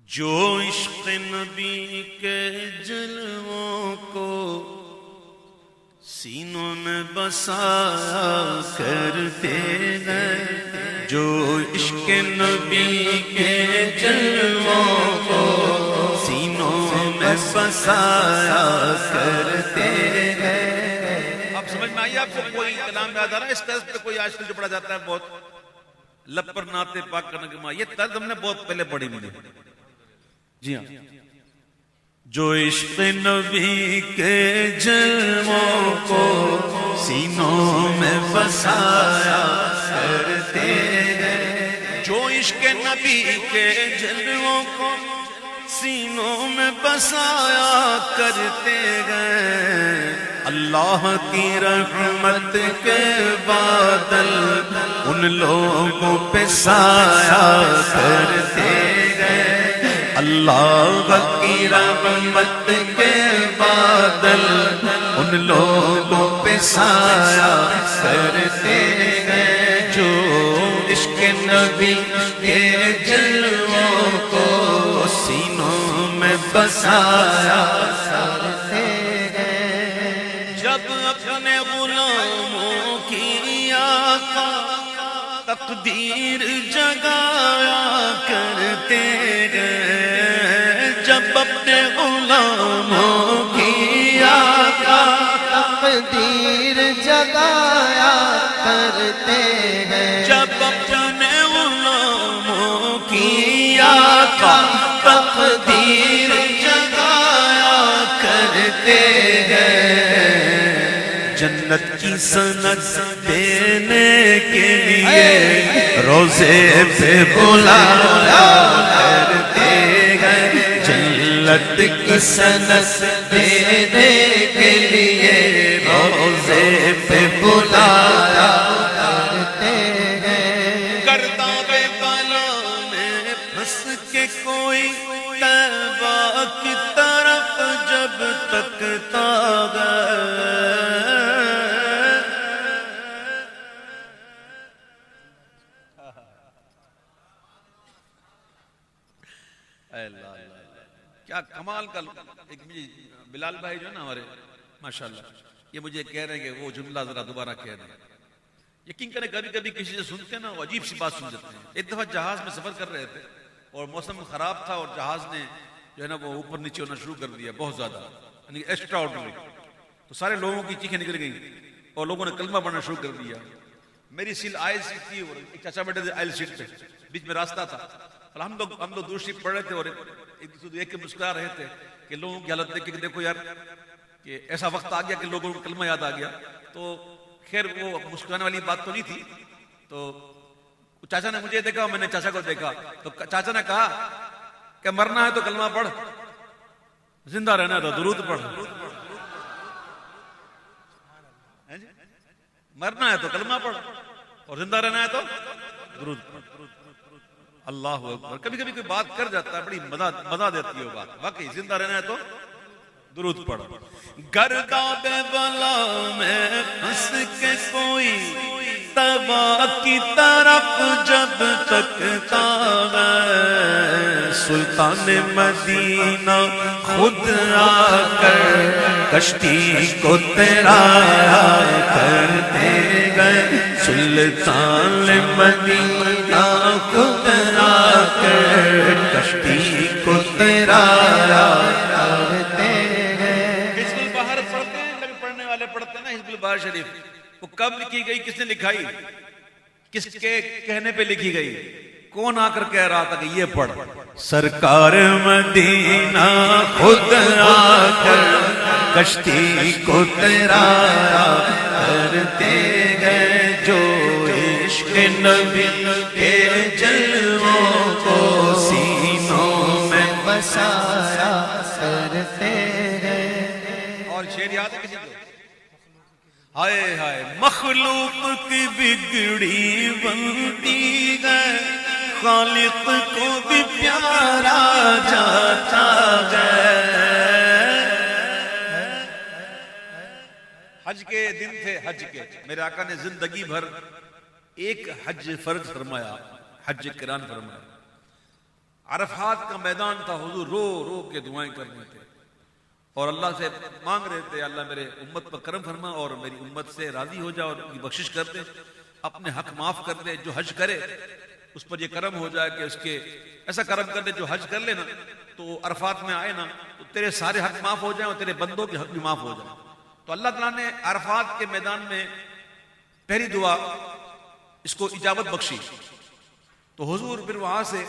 جو عشق نبی کے جلووں کو سینوں میں بسایا کرتے ہیں، جو عشق نبی کے جلووں کو سینوں میں بسایا کرتے ہیں۔ اب سمجھ میں آئیے آپ کو کوئی کلام یاد آ رہا ہے؟ اس طرز پہ کوئی آج کل جو پڑھا جاتا ہے بہت لب پر نعت پاک کا نغمہ، یہ طرز ہم نے بہت پہلے پڑھی ملی۔ جی ہاں، جو عشق نبی کے جلووں کو سینوں میں بسایا کرتے ہیں، جو عشق نبی کے جلووں کو سینوں میں بسایا کرتے گئے، اللہ کی رحمت کے بادل ان لوگوں پہ سایہ کرتے گئے، اللہ کی رحمت کے بادل ان لوگوں پہ سایہ کرتے گئے، جو عشق نبی کے جلووں کو سینوں میں بسایا کرتے گئے۔ جب اپنے غلاموں کی آقا تقدیر جگایا کرتے گئے، جب اپنے غلاموں کی آقا تقدیر جگایا کرتے ہیں، جب اپنے غلاموں کی آقا تقدیر جگایا کرتے ہیں، جنت کی سند دینے کے لیے روزے پہ بلایا کرتے ہیں، جنت کی سند دینے کے لیے روزے پہ بلایا کرتے ہیں، گرداب بالا میں پھنس کے کوئی طیبہ کی طرف جب تکتا گیا، کیا کمال کا ایک بلال بھائی جو ہے نا ہمارے ماشاءاللہ، یہ مجھے کہہ رہے ہیں کہ وہ جملہ ذرا دوبارہ کہہ دیں۔ یقین کریں کبھی کبھی کسی سے سنتے ہیں نا وہ عجیب سی بات سن جاتے ہیں۔ ایک دفعہ جہاز میں سفر کر رہے تھے اور موسم خراب تھا اور جہاز نے جو ہے نا وہ اوپر نیچے ہونا شروع کر دیا بہت زیادہ، یعنی ایکسٹرا آرڈنری، تو سارے لوگوں کی چیخیں نکل گئیں اور لوگوں نے کلمہ پڑھنا شروع کر دیا۔ میری سیل آئل سیٹ تھی اور ایک چاچا بیٹھے تھے آئل سیٹ پہ، بیچ میں راستہ تھا اور ہم لوگ دوسری پڑھ رہے تھے اور ایک دوسرے دیکھ کے مسکرا رہے تھے کہ لوگوں کی حالت دیکھ کے دیکھو یار کہ ایسا وقت آ گیا کہ لوگوں کو کلمہ یاد آ گیا۔ تو خیر وہ مسکرانے والی بات تو نہیں تھی، تو چاچا نے مجھے دیکھا، میں نے چاچا کو دیکھا، تو چاچا نے کہا کہ مرنا ہے تو کلمہ پڑھ، زندہ رہنا ہے تو درود پڑھ، مرنا ہے تو کلمہ پڑھ اور زندہ رہنا ہے تو درود پڑھ۔ اللہ اکبر، کبھی کبھی کوئی بات کر جاتا ہے بڑی مزہ دیتی ہے وہ بات، واقعی زندہ رہنا ہے تو درود پڑھ۔ گرداب بالا میں پھنس کے کوئی طیبہ کی طرف جب تکتا ہے، سلطان مدینہ خود آ کر کشتی کو تیرایا کرتے گئے، سلطان مدینہ خود آ کر کشتی کو تیرایا کرتے ہیں۔ حزب البحر پڑھتے ہیں، کبھی پڑھنے والے پڑھتے ہیں نا حزب البحر شریف، وہ کب لکھی گئی، کس نے لکھائی، کس کے کہنے پہ لکھی گئی، کون آ کر کہہ رہا تھا کہ یہ پڑھ؟ سرکار مدینہ خود آ کر کشتی کو تیرایا کرتے گئے، جو عشق نبی کے جلووں کو سینوں میں بسایا کرتے ہیں۔ اور شعر یاد ہے کسی کو؟ ہائے ہائے مخلوق کی بگڑی بنتی ہے، خالق کو بھی پیارا جاتا ہے۔ حج کے دن تھے، حج کے، میرے آقا نے زندگی بھر ایک حج فرض فرمایا، حج قران فرمایا۔ عرفات کا میدان تھا، حضور رو رو کے دعائیں کر رہے تھے اور اللہ سے مانگ رہے تھے اللہ میرے امت پر کرم فرما اور میری امت سے راضی ہو جا اور ان کی بخشش کر دے، اپنے حق معاف کر دے، جو حج کرے اس پر یہ کرم ہو جائے کہ اس کے ایسا کرم کر دے جو حج کر لے نا تو عرفات میں آئے نا تو تیرے سارے حق معاف ہو جائیں اور تیرے بندوں کے حق بھی معاف ہو جائیں۔ تو اللہ تعالیٰ نے عرفات کے میدان میں پہلی دعا اس کو اجابت بخشی، تو حضور پھر وہاں سے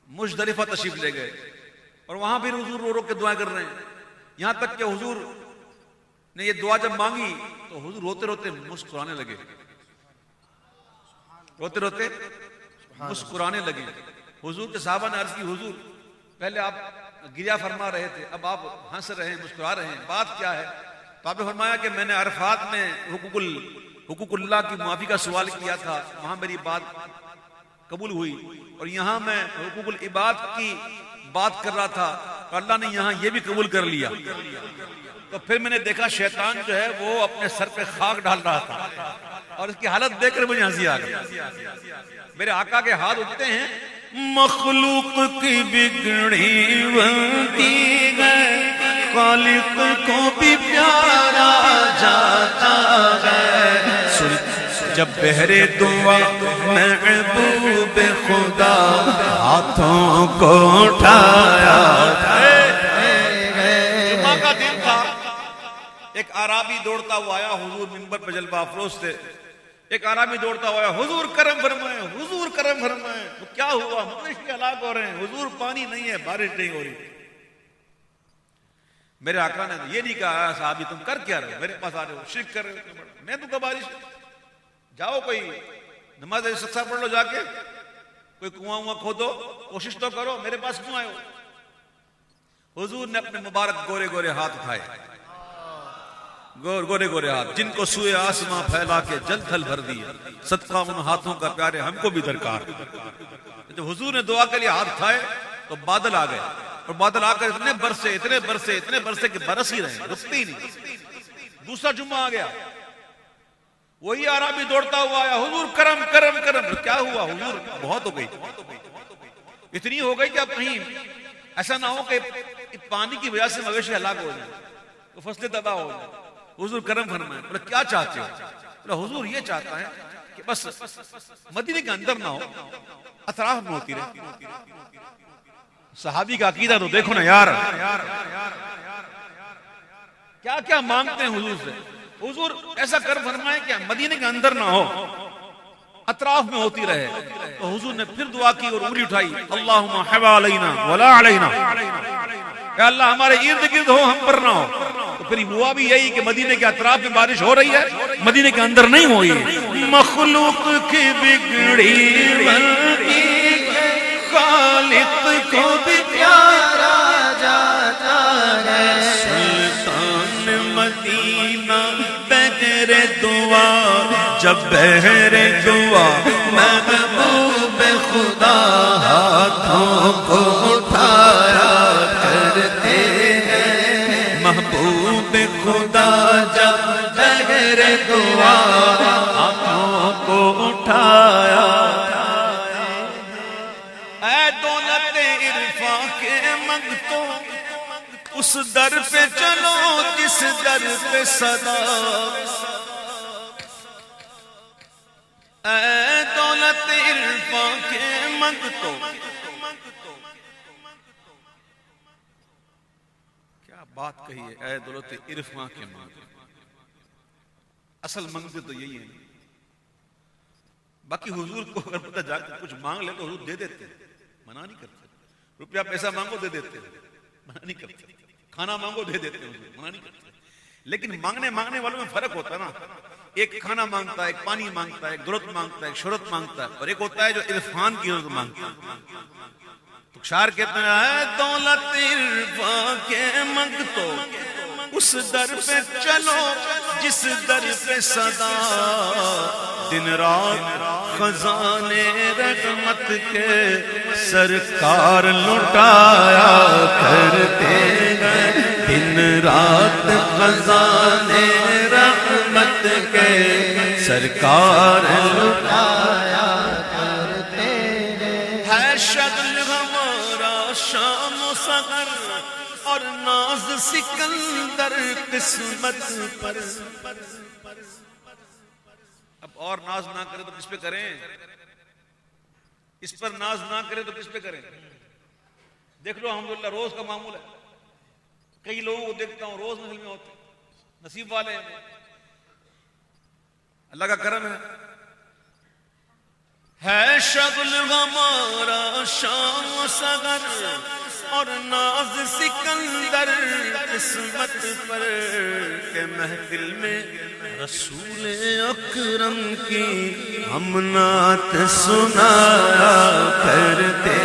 مزدلفہ تشریف لے گئے اور وہاں پھر حضور رو رو کے دعائیں کر رہے ہیں، یہاں تک کہ حضور نے یہ دعا جب مانگی تو حضور روتے روتے مسکرانے لگے، روتے روتے مسکرانے لگے۔ حضور کے صحابہ نے عرض کی حضور پہلے آپ گریا فرما رہے تھے، اب آپ ہنس رہے ہیں، مسکرا رہے ہیں، بات کیا ہے؟ تو آپ نے فرمایا کہ میں نے عرفات میں حقوق اللہ کی معافی کا سوال کیا تھا، وہاں میری بات قبول ہوئی، اور یہاں میں حقوق العباد کی بات کر رہا تھا اور اللہ نے یہاں یہ بھی قبول کر لیا۔ تو پھر میں نے دیکھا شیطان جو ہے وہ اپنے سر پہ خاک ڈال رہا تھا اور اس کی حالت دیکھ کر مجھے ہنسی آ گئی۔ میرے آقا کے ہاتھ اٹھتے ہیں، مخلوق کی بگڑی بنتی ہے، خالق کو بھی پیارا جاتا ہے۔ جب بہرے دعا محبوب خدا ہاتھوں کو اٹھایا، جمعہ کا دن تھا، ایک اعرابی دوڑتا ہوا آیا، حضور منبر پہ جلوہ افروز تھے، ایک اعرابی دوڑتا ہوا، حضور کرم فرمائیں، حضور کرم فرمائیں۔ تو کیا ہوا؟ مویشی ہلاک ہو رہے ہیں، حضور پانی نہیں ہے، بارش نہیں ہو رہی۔ میرے آقا نے یہ نہیں کہا صحابی تم کر کیا رہے ہو، میرے پاس آ رہے ہو، شرک کر رہے ہو، میں تو کہا بارش، جاؤ کوئی نماز استسقاء پڑھ لو، جا کے کوئی کنواں کھودو، کوشش تو کرو، میرے پاس کیوں آئے ہو؟ حضور نے اپنے مبارک گورے گورے ہاتھ اٹھائے، گورے گورے ہاتھ جن کو سوئے آسماں پھیلا کے جل تھل بھر دی، صدقہ ان ہاتھوں کا پیارے ہم کو بھی درکار۔ جب حضور نے دعا کے لیے ہاتھ اٹھائے تو بادل آ گئے، اور بادل آ کر اتنے برسے کہ برس ہی رہے، رکتے ہی نہیں۔ دوسرا جمعہ آ گیا، وہی اعرابی دوڑتا ہوا آیا، حضور کرم کرم کرم۔ کیا ہوا حضور؟ بہت ہو گئی، اتنی ہو گئی کہ اب کہیں ایسا نہ ہو کہ پانی کی وجہ سے مویشی ہلاک ہو جائے، تو فصلیں تباہ ہو جائیں، حضور کرم فرمائیں۔ بولے کیا چاہتے ہو؟ بولے حضور یہ چاہتا ہے کہ بس مدینے کے اندر نہ ہو، اطراف میں ہوتی رہے۔ صحابی کا عقیدہ تو دیکھو نا یار، کیا کیا مانگتے ہیں حضور سے۔ حضور ایسا کرم فرمائیں کہ مدینے کے اندر نہ ہو، اطراف میں ہوتی رہے۔ تو حضور نے پھر دعا کی اور انگلی اٹھائی، اللہم حوالینا ولا علینا، کہ اللہ ہمارے ارد گرد ہو، ہم پر نہ ہو۔ تو پھر ہوا بھی یہی کہ مدینے کے اطراف میں بارش ہو رہی ہے، مدینے کے اندر نہیں ہوئی۔ مخلوق کی بگڑی بنتی ہے، خالق کو بھی پیارا جاتا ہے۔ سلطان مدینہ بہر دعا، جب بہر دعا محبوب خدا ہاتھوں کو اٹھایا کرتے ہیں۔ محبوب خدا جب بہر دعا ہاتھوں کو اٹھایا، اے دولت عرفاں کے منگتوں اس در پہ چلو جس در پہ صدا، اے دولت عرفاں کے منگتوں۔ کیا بات کہی ہے، اے دولت عرفاں کے منگتوں۔ اصل منگتے تو یہی ہے، باقی حضور کو اگر پتہ جا کے کچھ مانگ لے تو حضور دے دیتے، منع نہیں کرتے۔ روپیہ پیسہ مانگو دے دیتے، منع نہیں کرتے۔ کھانا مانگو دے دیتے، منع نہیں کرتے۔ لیکن مانگنے والوں میں فرق ہوتا ہے نا، ایک کھانا مانگتا ہے، ایک پانی مانگتا ہے، ایک دولت مانگتا ہے، ایک شہرت مانگتا ہے، اور ایک ہوتا ہے جو عرفان کی ضرورت مانگتا ہے۔ تو شاعر کہتے ہیں، اے دولت عرفان کے منگتو اس در پہ چلو جس در پہ صدا، دن رات خزانے رحمت کے سرکار لٹایا کرتے ہیں۔ دن رات خزانے رحمت کے سرکار لٹایا کرتے ہیں۔ ہے شغل ہم شام و سحر اور ناز سکندر قسمت پر. اب اور ناز نہ کرے تو کس پہ کریں؟ اس پر ناز نہ کرے تو کس پہ کریں؟ دیکھ لو الحمدللہ روز کا معمول ہے. کئی لوگوں کو دیکھتا ہوں روز محفل میں ہوتے ہیں، نصیب والے ہیں، اللہ کا کرم ہے شغل ہمارا شام و سحر اور ناز سکندر قسمت پر کہ محفل میں رسول اکرم کی ہم نعت سنایا کرتے